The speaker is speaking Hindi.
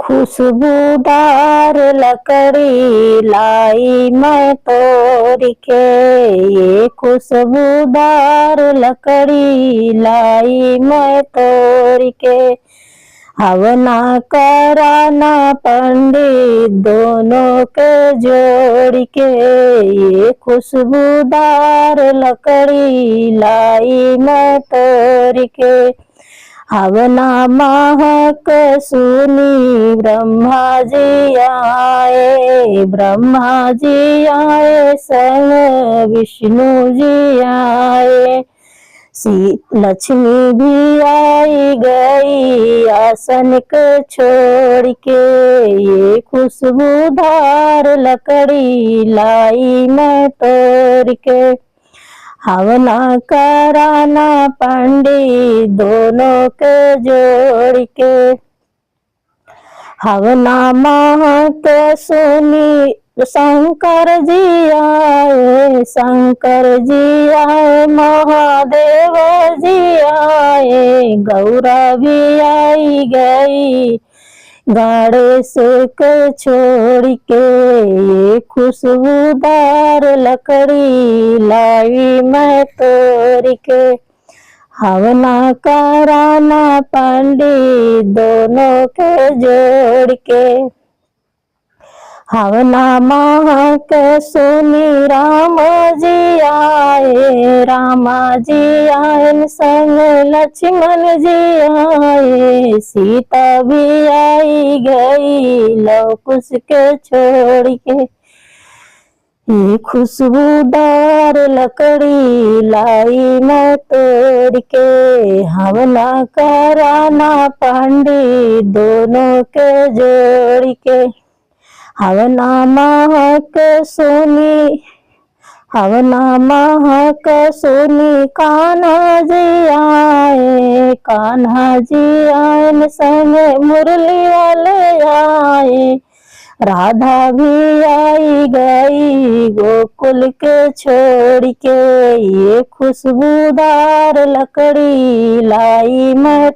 खुशबूदार लकड़ी लाई मैं तोड़ के, ये खुशबूदार लकड़ी लाई मैं तोड़ के। हवना कराना पंडित दोनों के जोड़ के, ये खुशबूदार लकड़ी लाई मैं तोड़ के। हवना महक सुनी ब्रह्मा जी आए, ब्रह्मा जी आए संग विष्णु जी आए। लक्ष्मी भी आई गई आसन को छोड़ के, ये खुशबूदार लकड़ी लाई मैं तोड़ के। हवना कराना पंडित दोनों के जोड़ के, हवना महक सुनी शंकर जी आए, शंकर जी आए महादेव जी आए। गौरा भी आई गई गणेश को छोड़ के, ये खुशबूदार लकड़ी लाई मैं तोड़ के। हवना कराना पंडित दोनों के जोड़ के, हवना महक सुनी राम जी आए, रामा जी आए संग लक्ष्मण जी आए। सीता भी आई गई लव कुश के छोड़ के, ये खुशबूदार लकड़ी लाई मैं तोड़ के। हवना कराना पंडित दोनों के जोड़ के, हवना महक सुनी, हवना महक सुनी कान्हा जी आए, कान्हा जी आए संग मुरली वाले आए। राधा भी आई गई गोकुल के छोड़ के, ये खुशबूदार लकड़ी लाई मैं